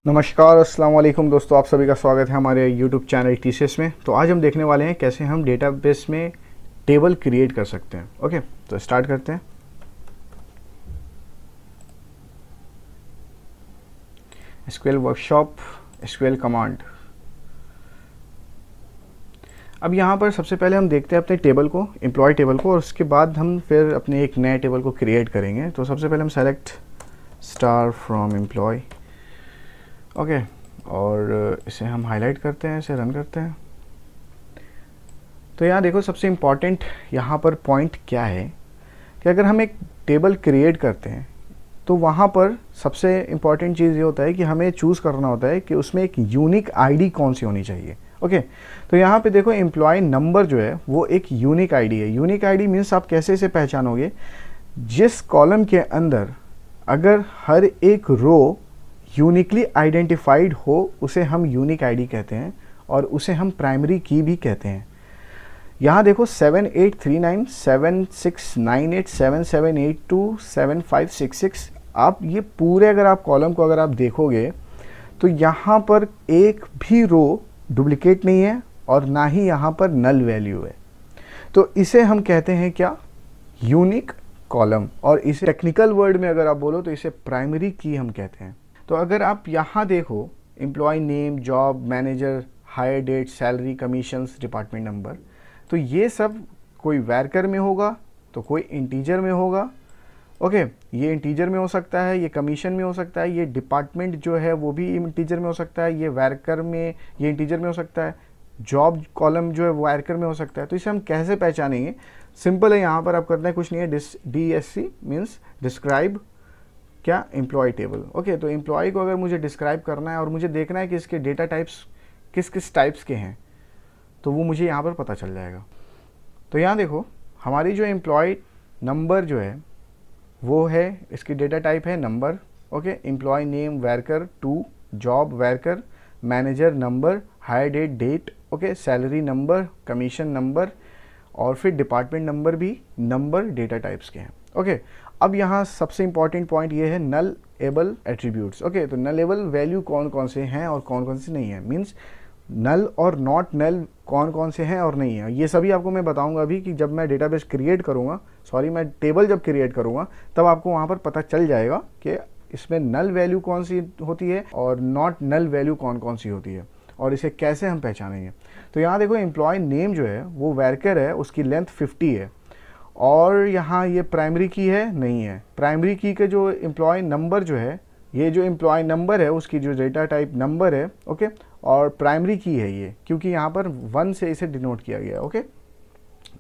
नमस्कार, अस्सलाम वालेकुम दोस्तों, आप सभी का स्वागत है हमारे YouTube चैनल TCS में। तो आज हम देखने वाले हैं कैसे हम डेटाबेस में टेबल क्रिएट कर सकते हैं। ओके, तो स्टार्ट करते हैं। SQL workshop, SQL command. अब यहाँ पर सबसे पहले हम देखते हैं अपने टेबल को, एम्प्लॉय टेबल को, और उसके बाद हम फिर अपने एक नए टेबल को क्रिएट करेंगे। तो सबसे पहले हम select star from employ, okay, और इसे हम हाईलाइट करते हैं, इसे रन करते हैं। तो यहाँ देखो, सबसे इम्पॉर्टेंट यहाँ पर पॉइंट क्या है कि अगर हम एक टेबल क्रिएट करते हैं तो वहाँ पर सबसे इम्पॉर्टेंट चीज़ ये होता है कि हमें चूज़ करना होता है कि उसमें एक यूनिक आईडी कौन सी होनी चाहिए। ओके, तो यहाँ पे देखो, एम्प्लॉय नंबर जो है वो एक यूनिक आईडी है। यूनिक आईडी मीन्स आप कैसे इसे पहचानोगे, जिस कॉलम के अंदर अगर हर एक रो यूनिकली आइडेंटिफाइड हो उसे हम यूनिक आईडी कहते हैं, और उसे हम प्राइमरी की भी कहते हैं। यहाँ देखो 7839769877827566, आप ये पूरे अगर आप कॉलम को अगर आप देखोगे तो यहाँ पर एक भी रो डुप्लीकेट नहीं है और ना ही यहाँ पर नल वैल्यू है। तो इसे हम कहते हैं क्या, यूनिक कॉलम, और इसे टेक्निकल वर्ड में अगर आप बोलो तो इसे प्राइमरी की हम कहते हैं। तो अगर आप यहाँ देखो, employ name, job, manager, hire date, salary, commissions, department number, तो ये सब कोई वैरकर में होगा तो कोई इंटीजर में होगा। ओके, ये इंटीजर में हो सकता है, ये कमीशन में हो सकता है, ये डिपार्टमेंट जो है वो भी इंटीजर में हो सकता है, ये वैरकर में, ये इंटीजर में हो सकता है, जॉब कॉलम जो है वो वैरकर में हो सकता है। तो इसे हम कैसे पहचानेंगे, सिंपल है, यहाँ पर आप करना है कुछ नहीं है, DSC मीन्स डिस्क्राइब क्या, एम्प्लॉय टेबल। ओके, तो एम्प्लॉय को अगर मुझे डिस्क्राइब करना है और मुझे देखना है कि इसके डेटा टाइप्स किस किस टाइप्स के हैं, तो वो मुझे यहाँ पर पता चल जाएगा। तो यहाँ देखो, हमारी जो एम्प्लॉय नंबर जो है वो है, इसकी डेटा टाइप है number. Okay, employee name varchar 2, job varchar, manager number, hire date date, okay, salary number, commission number, और फिर डिपार्टमेंट नंबर भी नंबर डेटा टाइप्स के हैं। ओके, अब यहाँ सबसे इंपॉर्टेंट पॉइंट ये है नल एबल एट्रीब्यूट्स। ओके, तो नल एबल वैल्यू कौन कौन से हैं और कौन कौन से नहीं है, मीन्स नल और नॉट नल कौन कौन से हैं और नहीं है, ये सभी आपको मैं बताऊंगा अभी कि जब मैं डेटाबेस क्रिएट करूंगा, मैं टेबल जब क्रिएट करूंगा तब आपको वहां पर पता चल जाएगा कि इसमें नल वैल्यू कौन सी होती है और नॉट नल वैल्यू कौन कौन सी होती है, और इसे कैसे हम पहचानेंगे। तो यहाँ देखो, एम्प्लॉय नेम जो है वो वैरकर है, उसकी लेंथ 50 है, और यहाँ ये प्राइमरी की है नहीं है। प्राइमरी की के जो एम्प्लॉय नंबर जो है, ये जो एम्प्लॉय नंबर है उसकी जो डेटा टाइप नंबर है, ओके, और प्राइमरी की है ये, क्योंकि यहाँ पर 1 से इसे डिनोट किया गया है। ओके,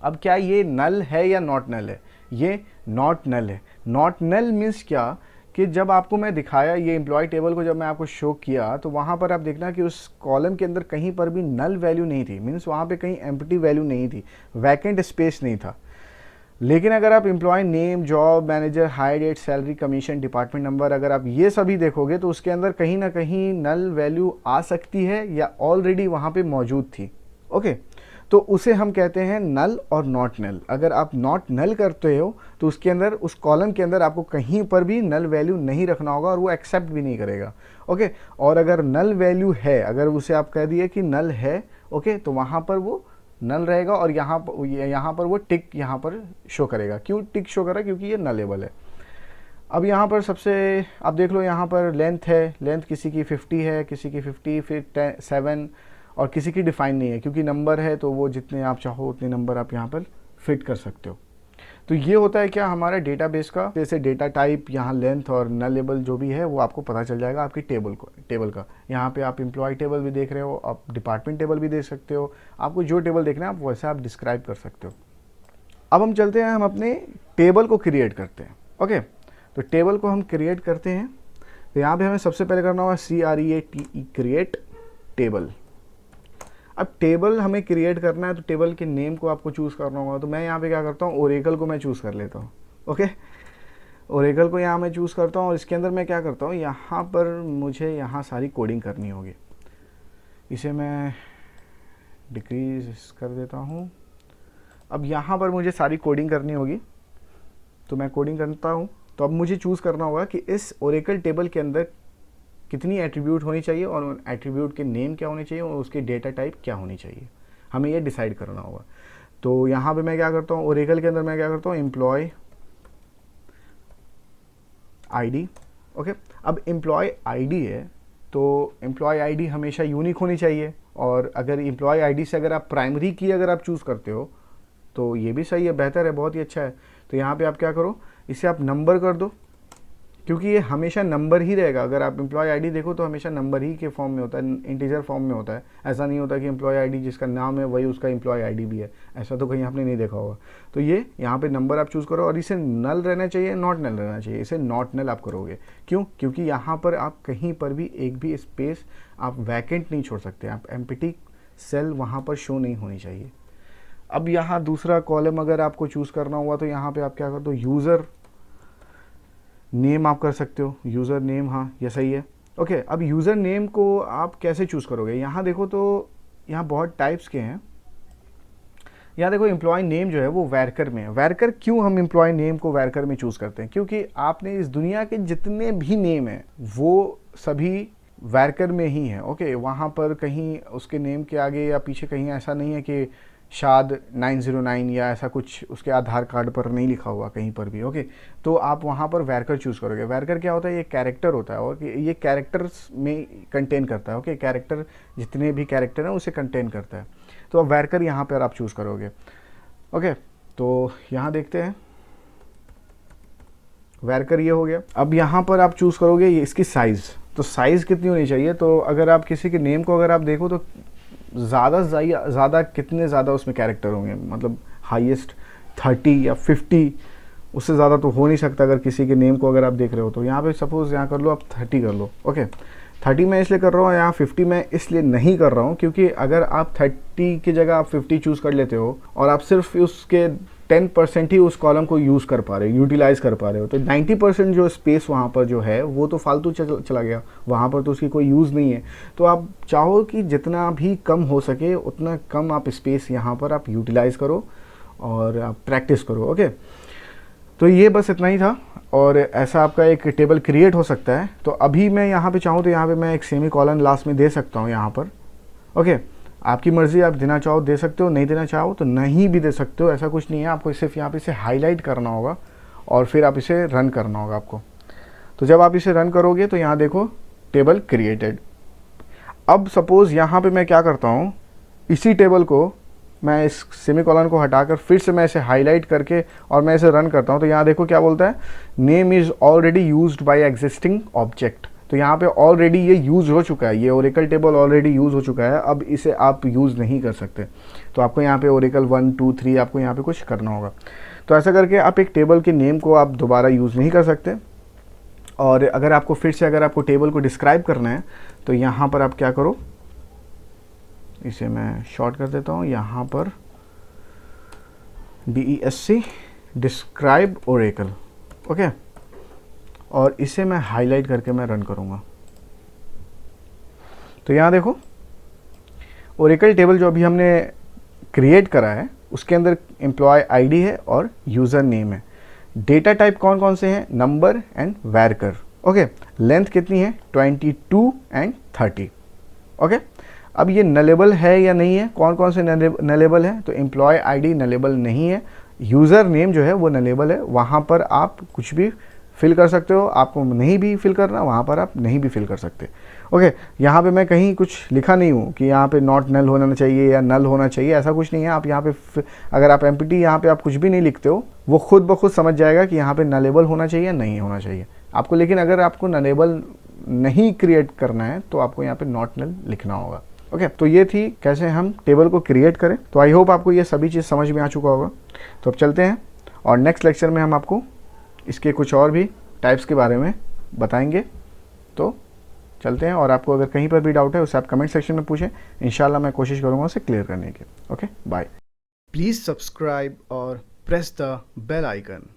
अब क्या ये नल है या नॉट नल है, ये नॉट नल है। नॉट नल मीन्स क्या, कि जब आपको मैं दिखाया ये एम्प्लॉय टेबल को, जब मैं आपको शो किया तो वहाँ पर आप देखना कि उस कॉलम के अंदर कहीं पर भी नल वैल्यू नहीं थी, मीन्स वहाँ पे कहीं एम्प्टी वैल्यू नहीं थी, वैकेंट स्पेस नहीं था। लेकिन अगर आप employ name, job, manager, hire date, salary, commission, department number, अगर आप ये सभी देखोगे तो उसके अंदर कहीं ना कहीं नल वैल्यू आ सकती है या ऑलरेडी वहाँ पे मौजूद थी। ओके, तो उसे हम कहते हैं नल और नॉट नल। अगर आप नॉट नल करते हो तो उसके अंदर, उस कॉलम के अंदर आपको कहीं पर भी नल वैल्यू नहीं रखना होगा और वो एक्सेप्ट भी नहीं करेगा। ओके, और अगर नल वैल्यू है, अगर उसे आप कह दिए कि नल है, ओके, तो वहाँ पर वो नल रहेगा, और यहाँ पर वो टिक यहाँ पर शो करेगा। क्यों टिक शो करेगा, क्योंकि ये नलेबल है। अब यहाँ पर सबसे आप देख लो, यहाँ पर लेंथ है, लेंथ किसी की 50 है, किसी की 50, फिर 7, और किसी की डिफाइन नहीं है, क्योंकि नंबर है तो वो जितने आप चाहो उतने नंबर आप यहाँ पर फिट कर सकते हो। तो ये होता है क्या, हमारा डेटाबेस का, जैसे डेटा टाइप, यहाँ लेंथ और नल लेबल जो भी है वो आपको पता चल जाएगा आपकी टेबल का। यहाँ पे आप एम्प्लॉय टेबल भी देख रहे हो, आप डिपार्टमेंट टेबल भी देख सकते हो, आपको जो टेबल देखना है आप वैसे आप डिस्क्राइब कर सकते हो। अब हम चलते हैं, हम अपने टेबल को क्रिएट करते हैं। ओके, तो टेबल को हम क्रिएट करते हैं, तो यहाँ पे हमें सबसे पहले करना होगा CREATE, क्रिएट टेबल। अब टेबल हमें क्रिएट करना है तो टेबल के नेम को आपको चूज़ करना होगा। तो मैं यहाँ पे क्या करता हूँ, ओरेकल को मैं चूज़ कर लेता हूँ। ओके, ओरेकल को यहाँ मैं चूज़ करता हूँ, और इसके अंदर मैं क्या करता हूँ, यहाँ पर मुझे यहाँ सारी कोडिंग करनी होगी। इसे मैं डिक्रीज कर देता हूँ। अब यहाँ पर मुझे सारी कोडिंग करनी होगी, तो मैं कोडिंग करता हूँ। तो अब मुझे चूज़ करना होगा कि इस ओरेकल टेबल के अंदर कितनी एट्रीब्यूट होनी चाहिए और उन एट्रीब्यूट के नेम क्या होने चाहिए और उसकी डेटा टाइप क्या होनी चाहिए, हमें ये डिसाइड करना होगा। तो यहाँ पे मैं क्या करता हूँ, ओरेकल के अंदर मैं क्या करता हूँ, एम्प्लॉय आईडी। ओके, अब एम्प्लॉय आईडी है तो एम्प्लॉय आईडी हमेशा यूनिक होनी चाहिए, और अगर एम्प्लॉय आईडी से अगर आप प्राइमरी की अगर आप चूज़ करते हो तो ये भी सही है, बेहतर है, बहुत ही अच्छा है। तो यहाँ पे आप क्या करो, इसे आप नंबर कर दो, क्योंकि ये हमेशा नंबर ही रहेगा। अगर आप एम्प्लॉय आईडी देखो तो हमेशा नंबर ही के फॉर्म में होता है, इंटीजर फॉर्म में होता है। ऐसा नहीं होता कि एम्प्लॉय आईडी जिसका नाम है वही उसका एम्प्लॉय आईडी भी है, ऐसा तो कहीं आपने नहीं देखा होगा। तो ये यहाँ पे नंबर आप चूज़ करो, और इसे नल रहना चाहिए, नॉट नल रहना चाहिए। इसे नॉट नल आप करोगे, क्यों? क्योंकि यहाँ पर आप कहीं पर भी एक भी स्पेस आप वैकेंट नहीं छोड़ सकते, आप एम्प्टी सेल वहाँ पर शो नहीं होनी चाहिए। अब यहाँ दूसरा कॉलम अगर आपको चूज़ करना हुआ तो यहाँ पे आप क्या कर दो, यूज़र नेम आप कर सकते हो, यूज़र नेम, हाँ ये सही है। ओके, अब यूज़र नेम को आप कैसे चूज़ करोगे? यहाँ देखो तो यहाँ बहुत टाइप्स के हैं। यहाँ देखो एम्प्लॉय नेम जो है वो वैरकर में है। वैरकर क्यों हम एम्प्लॉय नेम को वैरकर में चूज़ करते हैं? क्योंकि आपने इस दुनिया के जितने भी नेम हैं वो सभी वैरकर में ही हैं। ओके, वहाँ पर कहीं उसके नेम के आगे या पीछे कहीं ऐसा नहीं है कि शाद 909 या ऐसा कुछ उसके आधार कार्ड पर नहीं लिखा हुआ कहीं पर भी। ओके, तो आप वहाँ पर वैरकर चूज़ करोगे। वैरकर क्या होता है? ये कैरेक्टर होता है, और ये कैरेक्टर्स में कंटेन करता है। ओके, कैरेक्टर जितने भी कैरेक्टर हैं उसे कंटेन करता है। तो अब वैरकर यहाँ पर आप चूज़ करोगे। ओके, तो यहाँ देखते हैं, वैरकर ये हो गया। अब यहाँ पर आप चूज़ करोगे ये इसकी साइज़, तो साइज़ कितनी होनी चाहिए? तो अगर आप किसी के नेम को अगर आप देखो तो ज़्यादा कितने ज़्यादा उसमें कैरेक्टर होंगे, मतलब हाईएस्ट 30 या 50, उससे ज़्यादा तो हो नहीं सकता अगर किसी के नेम को अगर आप देख रहे हो। तो यहाँ पे सपोज़ यहाँ कर लो आप 30 कर लो। ओके, 30 मैं इसलिए कर रहा हूँ, यहाँ 50 मैं इसलिए नहीं कर रहा हूँ क्योंकि अगर आप 30 की जगह आप 50 चूज़ कर लेते हो और आप सिर्फ उसके 10% ही उस कॉलम को यूज़ कर पा रहे हो, यूटिलाइज़ कर पा रहे हो, तो 90% जो स्पेस वहाँ पर जो है वो तो फालतू चला गया, वहाँ पर तो उसकी कोई यूज़ नहीं है। तो आप चाहो कि जितना भी कम हो सके उतना कम आप स्पेस यहाँ पर आप यूटिलाइज़ करो और आप प्रैक्टिस करो। ओके, तो ये बस इतना ही था, और ऐसा आपका एक टेबल क्रिएट हो सकता है। तो अभी मैं यहाँ पे चाहूँ तो यहाँ पे मैं एक सेमी कॉलन लास्ट में दे सकता हूँ यहाँ पर। ओके, आपकी मर्ज़ी, आप देना चाहो दे सकते हो, नहीं देना चाहो तो नहीं भी दे सकते हो, ऐसा कुछ नहीं है। आपको सिर्फ यहाँ पे इसे हाईलाइट करना होगा और फिर आप इसे रन करना होगा आपको। तो जब आप इसे रन करोगे तो यहाँ देखो टेबल क्रिएटेड। अब सपोज़ यहाँ पे मैं क्या करता हूँ, इसी टेबल को मैं इस सेमीकोलन को हटाकर फिर से मैं इसे हाईलाइट करके और मैं इसे रन करता हूँ, तो यहाँ देखो क्या बोलता है, name is already used by existing object. तो यहाँ पे ऑलरेडी ये यूज़ हो चुका है, ये ओरेकल टेबल ऑलरेडी यूज़ हो चुका है, अब इसे आप यूज़ नहीं कर सकते। तो आपको यहाँ पे ओरेकल 1 2 3 आपको यहाँ पे कुछ करना होगा। तो ऐसा करके आप एक टेबल के नेम को आप दोबारा यूज़ नहीं कर सकते। और अगर आपको फिर से अगर आपको टेबल को डिस्क्राइब करना है तो यहाँ पर आप क्या करो, इसे मैं शॉर्ट कर देता हूँ, यहाँ पर DESC डिस्क्राइब ओरेकल। ओके, और इसे मैं हाईलाइट करके मैं रन करूँगा। तो यहाँ देखो ओरेकल टेबल जो अभी हमने क्रिएट करा है उसके अंदर एम्प्लॉय आईडी है और यूज़र नेम है। डेटा टाइप कौन कौन से हैं, नंबर एंड वैरकर। ओके, लेंथ कितनी है, 22 एंड 30। ओके, अब ये नलेबल है या नहीं है, कौन कौन से नलेबल है, तो एम्प्लॉय आईडी नलेबल नहीं है, यूज़र नेम जो है वो नलेबल है, वहाँ पर आप कुछ भी फिल कर सकते हो, आपको नहीं भी फिल करना वहाँ पर आप नहीं भी फिल कर सकते। ओके, यहाँ पे मैं कहीं कुछ लिखा नहीं हूँ कि यहाँ पे नॉट नल होना चाहिए या नल होना चाहिए, ऐसा कुछ नहीं है। आप यहाँ पे अगर आप एम्प्टी यहाँ पे आप कुछ भी नहीं लिखते हो, वो खुद ब खुद समझ जाएगा कि यहाँ पे नलेबल होना चाहिए या नहीं होना चाहिए आपको। लेकिन अगर आपको नलेबल नहीं क्रिएट करना है तो आपको यहाँ पे नॉट नल लिखना होगा। ओके, तो ये थी कैसे हम टेबल को क्रिएट करें। तो आई होप आपको ये सभी चीज़ समझ में आ चुका होगा। तो अब चलते हैं और नेक्स्ट लेक्चर में हम आपको इसके कुछ और भी टाइप्स के बारे में बताएंगे। तो चलते हैं, और आपको अगर कहीं पर भी डाउट है उसे आप कमेंट सेक्शन में पूछें, इंशाल्लाह मैं कोशिश करूँगा उसे क्लियर करने की। Okay, bye. प्लीज़ सब्सक्राइब और प्रेस द बेल आइकन।